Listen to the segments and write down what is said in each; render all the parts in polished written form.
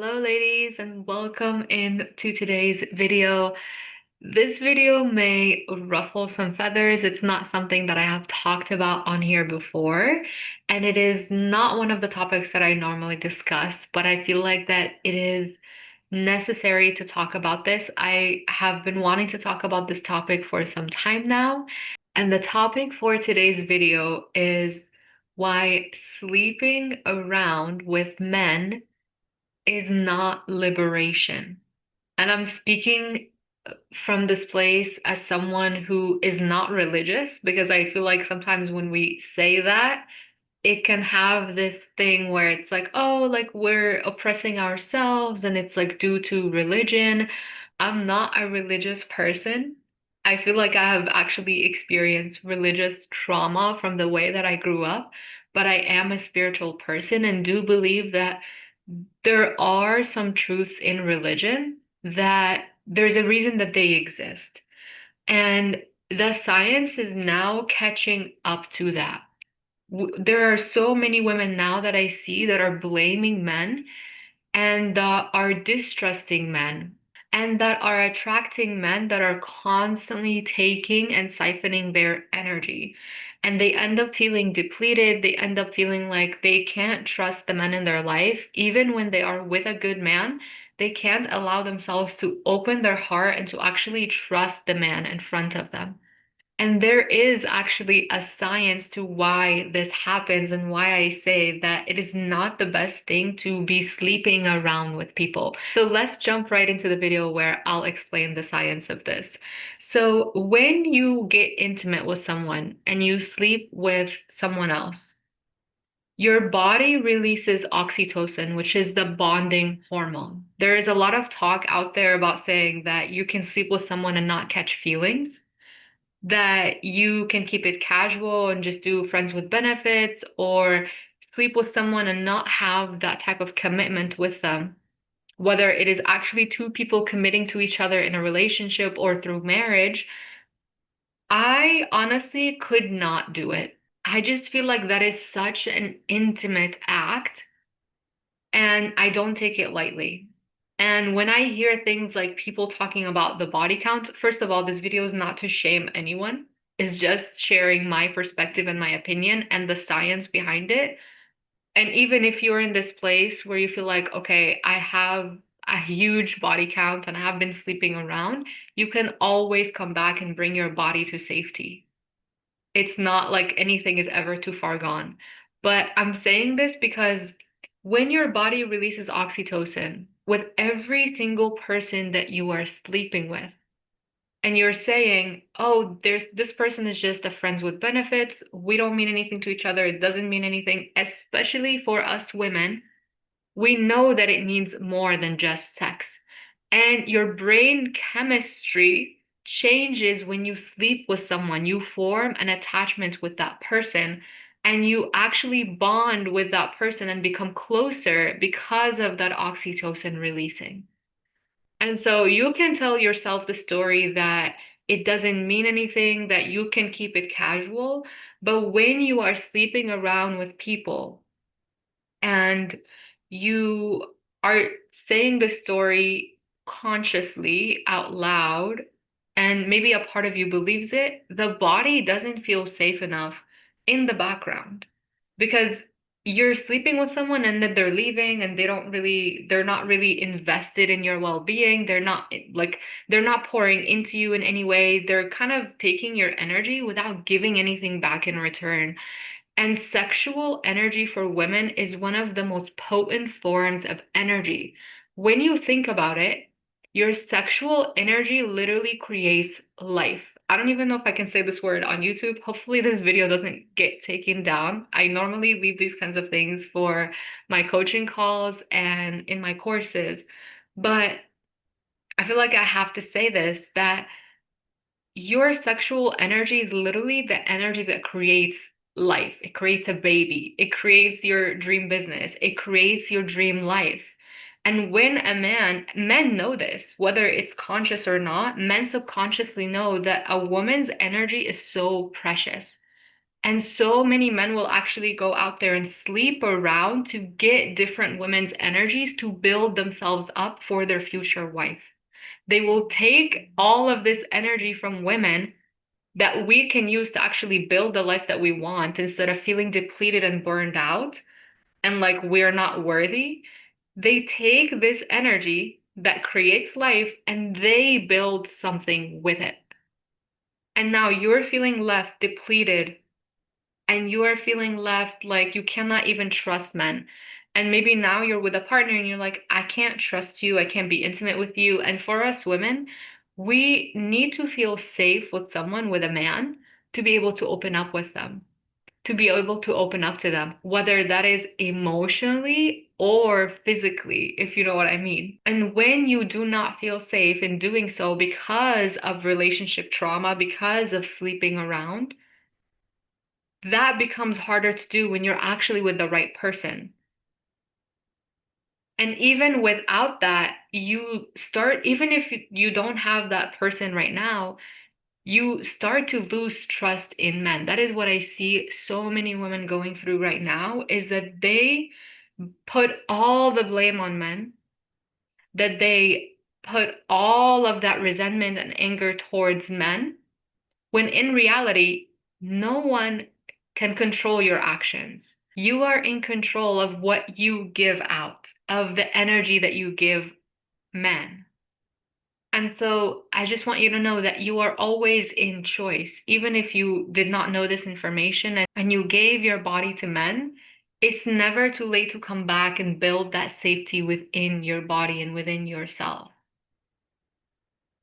Hello, ladies, and welcome into today's video. This video may ruffle some feathers. It's not something that I have talked about on here before, and it is not one of the topics that I normally discuss, but I feel like that it is necessary to talk about this. I have been wanting to talk about this topic for some time now, and the topic for today's video is why sleeping around with men is not liberation. And I'm speaking from this place as someone who is not religious because I feel like sometimes when we say that, it can have this thing where it's like, oh, like we're oppressing ourselves and it's like due to religion. I'm not a religious person. I feel like I have actually experienced religious trauma from the way that I grew up, but I am a spiritual person and do believe that there are some truths in religion that there's a reason that they exist. And the science is now catching up to that. There are so many women now that I see that are blaming men and that are distrusting men and that are attracting men that are constantly taking and siphoning their energy. And they end up feeling depleted. They end up feeling like they can't trust the men in their life. Even when they are with a good man, they can't allow themselves to open their heart and to actually trust the man in front of them. And there is actually a science to why this happens and why I say that it is not the best thing to be sleeping around with people. So let's jump right into the video where I'll explain the science of this. So when you get intimate with someone and you sleep with someone else, your body releases oxytocin, which is the bonding hormone. There is a lot of talk out there about saying that you can sleep with someone and not catch feelings, that you can keep it casual and just do friends with benefits or sleep with someone and not have that type of commitment with them, whether it is actually two people committing to each other in a relationship or through marriage. I honestly could not do it. I just feel like that is such an intimate act and I don't take it lightly. And when I hear things like people talking about the body count, first of all, this video is not to shame anyone. It's just sharing my perspective and my opinion and the science behind it. And even if you're in this place where you feel like, okay, I have a huge body count and I have been sleeping around, you can always come back and bring your body to safety. It's not like anything is ever too far gone. But I'm saying this because when your body releases oxytocin with every single person that you are sleeping with, and you're saying, oh, there's this person is just a friends with benefits. We don't mean anything to each other. It doesn't mean anything, especially for us women. We know that it means more than just sex. And your brain chemistry changes when you sleep with someone. You form an attachment with that person and you actually bond with that person and become closer because of that oxytocin releasing. And so you can tell yourself the story that it doesn't mean anything, that you can keep it casual. But when you are sleeping around with people, and you are saying the story consciously out loud, and maybe a part of you believes it, the body doesn't feel safe enough in the background because you're sleeping with someone and then they're leaving and they're not really invested in your well-being. They're not like, they're not pouring into you in any way. They're kind of taking your energy without giving anything back in return. And sexual energy for women is one of the most potent forms of energy. When you think about it, your sexual energy literally creates life. I don't even know if I can say this word on YouTube. Hopefully, this video doesn't get taken down. I normally leave these kinds of things for my coaching calls and in my courses, but I feel like I have to say this that your sexual energy is literally the energy that creates life. It creates a baby. It creates your dream business. It creates your dream life. And when men know this, whether it's conscious or not, men subconsciously know that a woman's energy is so precious. And so many men will actually go out there and sleep around to get different women's energies to build themselves up for their future wife. They will take all of this energy from women that we can use to actually build the life that we want instead of feeling depleted and burned out and like we're not worthy. They take this energy that creates life and they build something with it. And now you're feeling left depleted and you are feeling left like you cannot even trust men. And maybe now you're with a partner and you're like, I can't trust you. I can't be intimate with you. And for us women, we need to feel safe with someone, with a man, to be able to open up with them, to be able to open up to them, whether that is emotionally or physically, if you know what I mean. And when you do not feel safe in doing so because of relationship trauma, because of sleeping around, that becomes harder to do when you're actually with the right person. And even without that, you start, even if you don't have that person right now, you start to lose trust in men. That is what I see so many women going through right now, is that they put all the blame on men, that they put all of that resentment and anger towards men, when in reality, no one can control your actions. You are in control of what you give out, of the energy that you give men. And so I just want you to know that you are always in choice. Even if you did not know this information and you gave your body to men, it's never too late to come back and build that safety within your body and within yourself.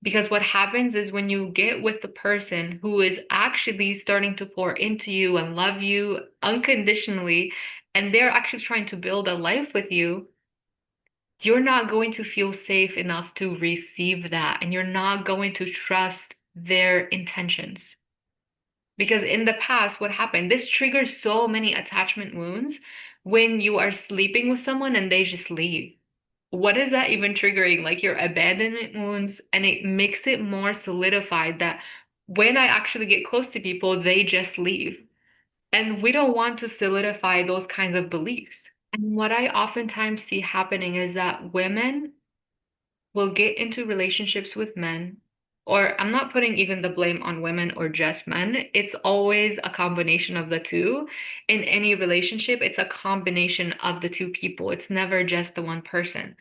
Because what happens is when you get with the person who is actually starting to pour into you and love you unconditionally, and they're actually trying to build a life with you, you're not going to feel safe enough to receive that, and you're not going to trust their intentions. Because in the past, what happened? This triggers so many attachment wounds when you are sleeping with someone and they just leave. What is that even triggering? Like your abandonment wounds, and it makes it more solidified that when I actually get close to people, they just leave. And we don't want to solidify those kinds of beliefs. And what I oftentimes see happening is that women will get into relationships with men, or I'm not putting even the blame on women or just men. It's always a combination of the two. In any relationship, it's a combination of the two people. It's never just the one person.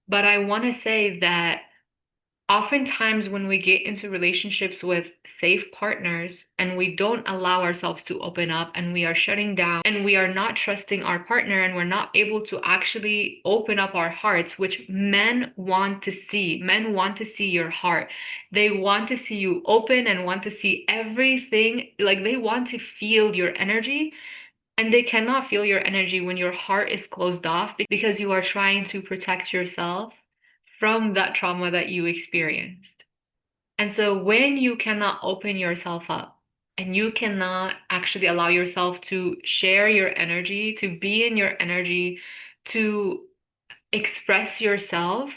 But I want to say that oftentimes when we get into relationships with safe partners and we don't allow ourselves to open up and we are shutting down and we are not trusting our partner and we're not able to actually open up our hearts, which men want to see. Men want to see your heart. They want to see you open and want to see everything. Like they want to feel your energy. And they cannot feel your energy when your heart is closed off because you are trying to protect yourself from that trauma that you experienced. And so when you cannot open yourself up and you cannot actually allow yourself to share your energy, to be in your energy, to express yourself,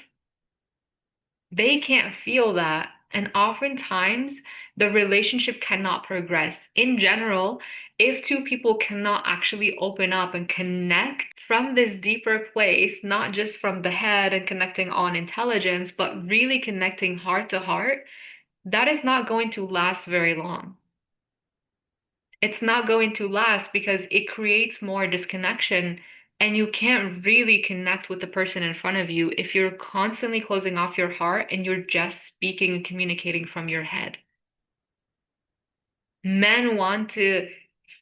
they can't feel that. And oftentimes, the relationship cannot progress. In general, if two people cannot actually open up and connect from this deeper place, not just from the head and connecting on intelligence, but really connecting heart to heart, that is not going to last very long. It's not going to last because it creates more disconnection and you can't really connect with the person in front of you if you're constantly closing off your heart and you're just speaking and communicating from your head. Men want to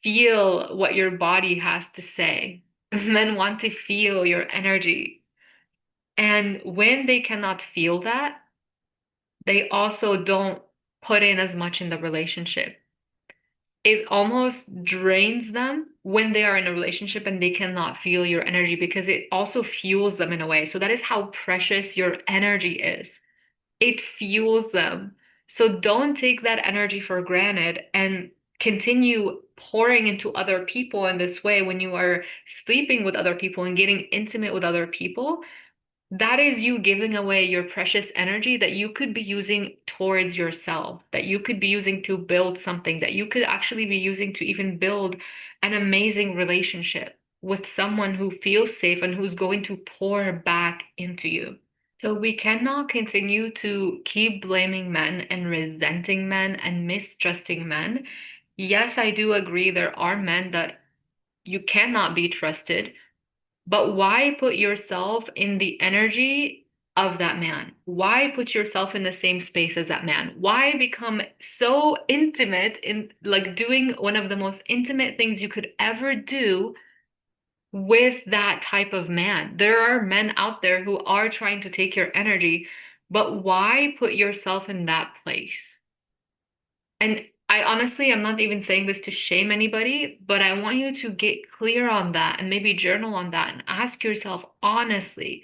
feel what your body has to say. Men want to feel your energy. And when they cannot feel that, they also don't put in as much in the relationship. It almost drains them when they are in a relationship and they cannot feel your energy because it also fuels them in a way. So that is how precious your energy is. It fuels them. So don't take that energy for granted and continue pouring into other people in this way when you are sleeping with other people and getting intimate with other people. That is you giving away your precious energy that you could be using towards yourself, that you could be using to build something, that you could actually be using to even build an amazing relationship with someone who feels safe and who's going to pour back into you. So we cannot continue to keep blaming men and resenting men and mistrusting men. Yes, I do agree there are men that you cannot be trusted, but why put yourself in the energy of that man? Why put yourself in the same space as that man? Why become so intimate in like doing one of the most intimate things you could ever do with that type of man? There are men out there who are trying to take your energy, but why put yourself in that place? And I honestly, I'm not even saying this to shame anybody, but I want you to get clear on that and maybe journal on that and ask yourself honestly,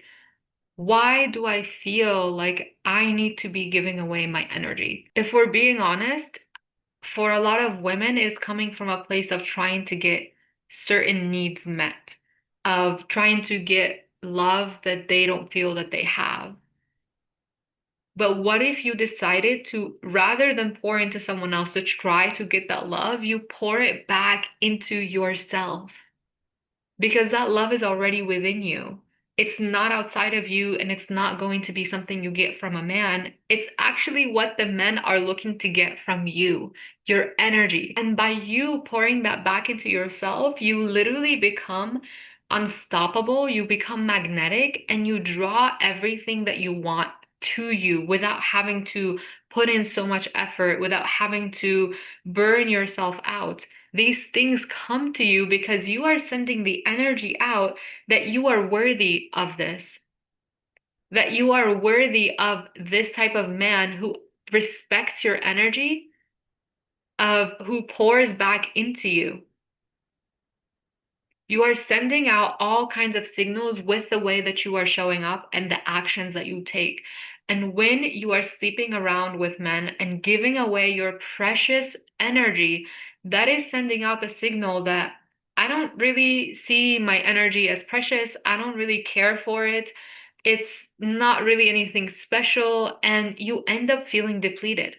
why do I feel like I need to be giving away my energy? If we're being honest, for a lot of women, it's coming from a place of trying to get certain needs met, of trying to get love that they don't feel that they have. But what if you decided to, rather than pour into someone else to try to get that love, you pour it back into yourself? Because that love is already within you. It's not outside of you, and it's not going to be something you get from a man. It's actually what the men are looking to get from you, your energy. And by you pouring that back into yourself, you literally become unstoppable, you become magnetic, and you draw everything that you want to you without having to put in so much effort, without having to burn yourself out. These things come to you because you are sending the energy out that you are worthy of this, that you are worthy of this type of man who respects your energy, of who pours back into you. You are sending out all kinds of signals with the way that you are showing up and the actions that you take. And when you are sleeping around with men and giving away your precious energy, that is sending out the signal that I don't really see my energy as precious. I don't really care for it. It's not really anything special. And you end up feeling depleted.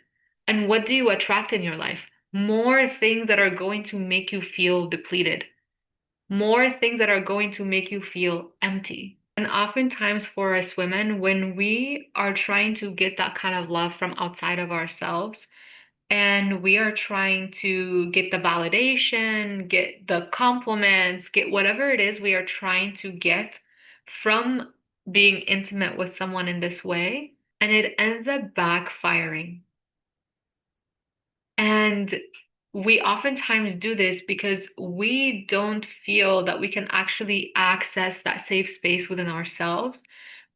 And what do you attract in your life? More things that are going to make you feel depleted, more things that are going to make you feel empty. And oftentimes for us women, when we are trying to get that kind of love from outside of ourselves, and we are trying to get the validation, get the compliments, get whatever it is we are trying to get from being intimate with someone in this way, and it ends up backfiring. And we oftentimes do this because we don't feel that we can actually access that safe space within ourselves.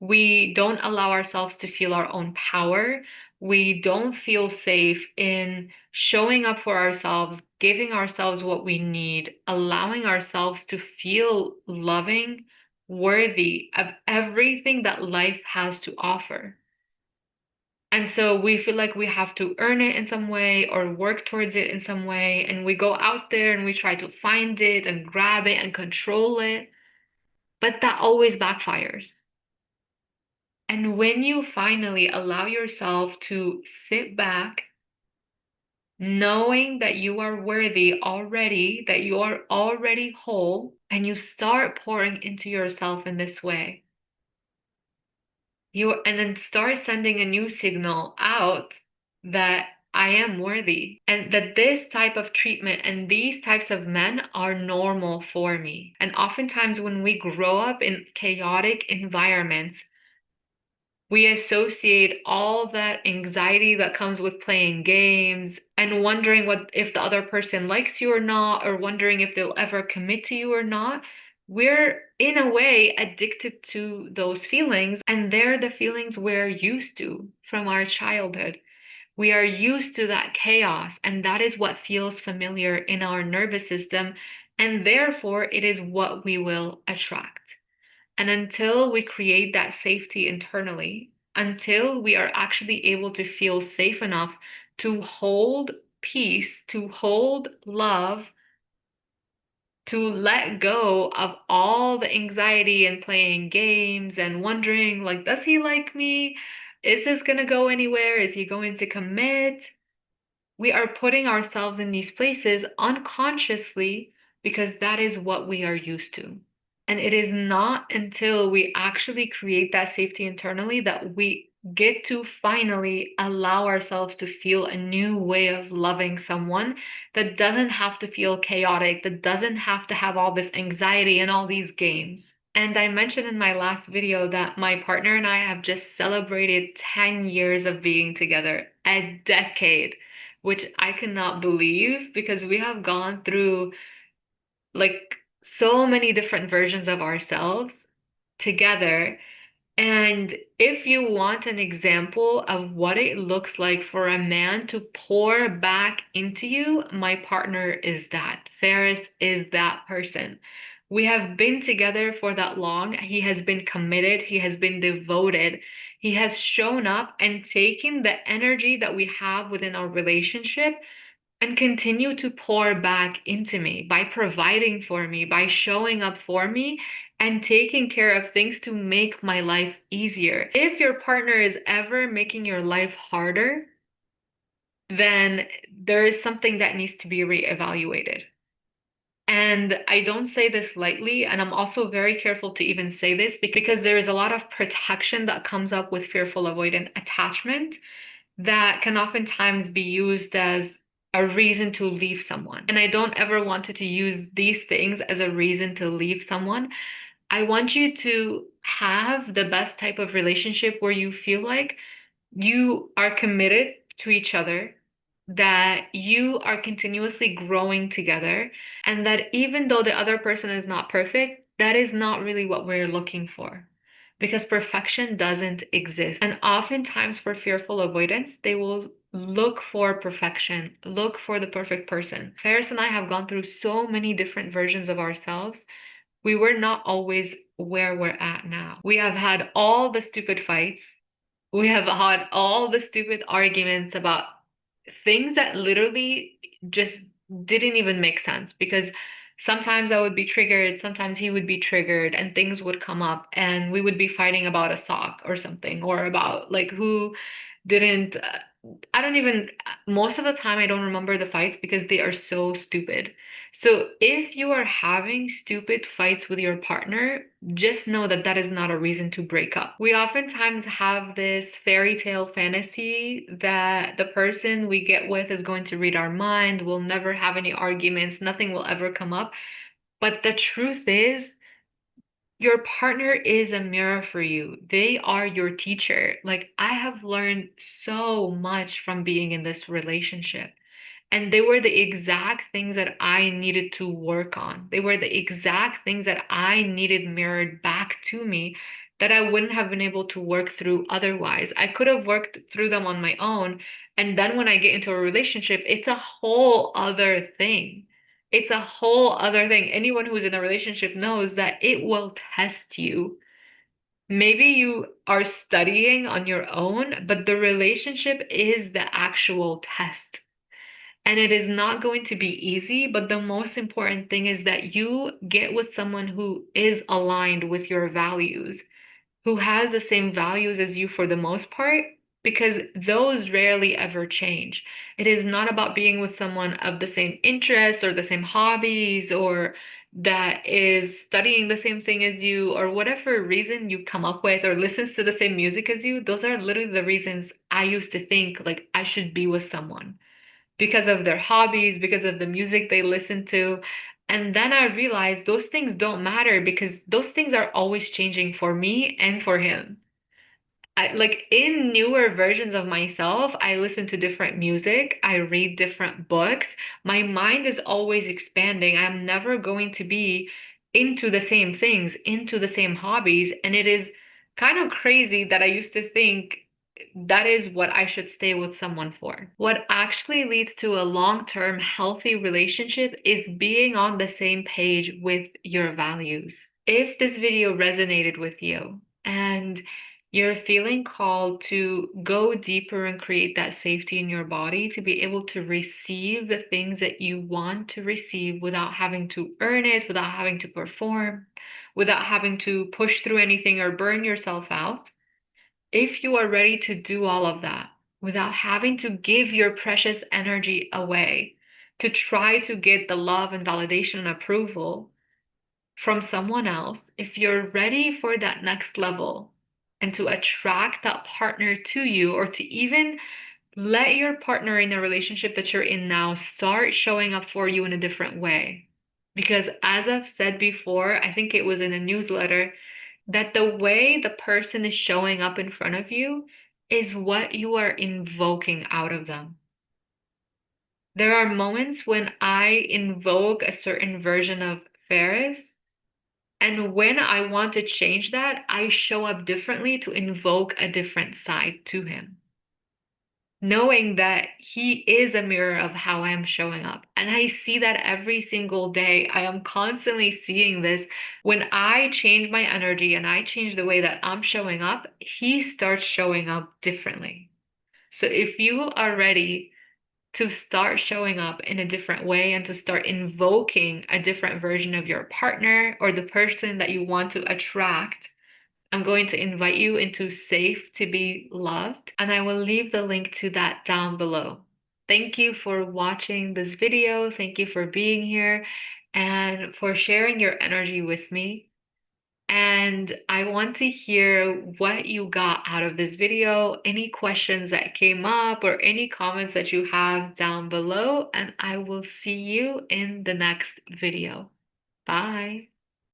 We don't allow ourselves to feel our own power. We don't feel safe in showing up for ourselves, giving ourselves what we need, allowing ourselves to feel loving, worthy of everything that life has to offer. And so we feel like we have to earn it in some way or work towards it in some way. And we go out there and we try to find it and grab it and control it. But that always backfires. And when you finally allow yourself to sit back, knowing that you are worthy already, that you are already whole, and you start pouring into yourself in this way, you and then start sending a new signal out that I am worthy and that this type of treatment and these types of men are normal for me. And oftentimes when we grow up in chaotic environments, we associate all that anxiety that comes with playing games and wondering what if the other person likes you or not, or wondering if they'll ever commit to you or not. We're in a way addicted to those feelings, and they're the feelings we're used to from our childhood. We are used to that chaos, and that is what feels familiar in our nervous system, and therefore it is what we will attract. And until we create that safety internally, until we are actually able to feel safe enough to hold peace, to hold love, to let go of all the anxiety and playing games and wondering, like, does he like me? Is this gonna go anywhere? Is he going to commit? We are putting ourselves in these places unconsciously because that is what we are used to. And it is not until we actually create that safety internally that we get to finally allow ourselves to feel a new way of loving someone that doesn't have to feel chaotic, that doesn't have to have all this anxiety and all these games. And I mentioned in my last video that my partner and I have just celebrated 10 years of being together, a decade, which I cannot believe because we have gone through like so many different versions of ourselves together. And if you want an example of what it looks like for a man to pour back into you, my partner is that. Ferris is that person. We have been together for that long. He has been committed. He has been devoted. He has shown up and taken the energy that we have within our relationship and continue to pour back into me by providing for me, by showing up for me, and taking care of things to make my life easier. If your partner is ever making your life harder, then there is something that needs to be reevaluated. And I don't say this lightly, and I'm also very careful to even say this because there is a lot of protection that comes up with fearful avoidant attachment that can oftentimes be used as a reason to leave someone. And I don't ever want to use these things as a reason to leave someone. I want you to have the best type of relationship where you feel like you are committed to each other, that you are continuously growing together, and that even though the other person is not perfect, that is not really what we're looking for. Because perfection doesn't exist. And oftentimes, for fearful avoidance, they will look for perfection, look for the perfect person. Ferris and I have gone through so many different versions of ourselves. We were not always where we're at now. We have had all the stupid fights. We have had all the stupid arguments about things that literally just didn't even make sense because sometimes I would be triggered, sometimes he would be triggered, and things would come up, and we would be fighting about a sock or something, or about like who didn't. I don't even, most of the time, I don't remember the fights because they are so stupid. So if you are having stupid fights with your partner, just know that that is not a reason to break up. We oftentimes have this fairy tale fantasy that the person we get with is going to read our mind, we'll never have any arguments, nothing will ever come up. But the truth is, your partner is a mirror for you. They are your teacher. Like, I have learned so much from being in this relationship. And they were the exact things that I needed to work on. They were the exact things that I needed mirrored back to me that I wouldn't have been able to work through otherwise. I could have worked through them on my own. And then when I get into a relationship, it's a whole other thing. It's a whole other thing. Anyone who's in a relationship knows that it will test you. Maybe you are studying on your own, but the relationship is the actual test. And it is not going to be easy, but the most important thing is that you get with someone who is aligned with your values, who has the same values as you for the most part, because those rarely ever change. It is not about being with someone of the same interests or the same hobbies or that is studying the same thing as you or whatever reason you come up with or listens to the same music as you. Those are literally the reasons I used to think like I should be with someone because of their hobbies, because of the music they listen to. And then I realized those things don't matter because those things are always changing for me and for him. Like in newer versions of myself, I listen to different music, I read different books. My mind is always expanding. I'm never going to be into the same things, into the same hobbies. And it is kind of crazy that I used to think that is what I should stay with someone for. What actually leads to a long-term healthy relationship is being on the same page with your values. If this video resonated with you and You're feeling called to go deeper and create that safety in your body to be able to receive the things that you want to receive without having to earn it, without having to perform, without having to push through anything or burn yourself out. If you are ready to do all of that without having to give your precious energy away to try to get the love and validation and approval from someone else, if you're ready for that next level and to attract that partner to you, or to even let your partner in the relationship that you're in now start showing up for you in a different way. Because as I've said before, I think it was in a newsletter, that the way the person is showing up in front of you is what you are invoking out of them. There are moments when I invoke a certain version of Ferris, and when I want to change that, I show up differently to invoke a different side to him, knowing that he is a mirror of how I am showing up. And I see that every single day. I am constantly seeing this. When I change my energy and I change the way that I'm showing up, he starts showing up differently. So if you are ready to start showing up in a different way and to start invoking a different version of your partner or the person that you want to attract, I'm going to invite you into Safe to Be Loved, and I will leave the link to that down below. Thank you for watching this video. Thank you for being here and for sharing your energy with me. And I want to hear what you got out of this video, any questions that came up, or any comments that you have down below. And I will see you in the next video. Bye.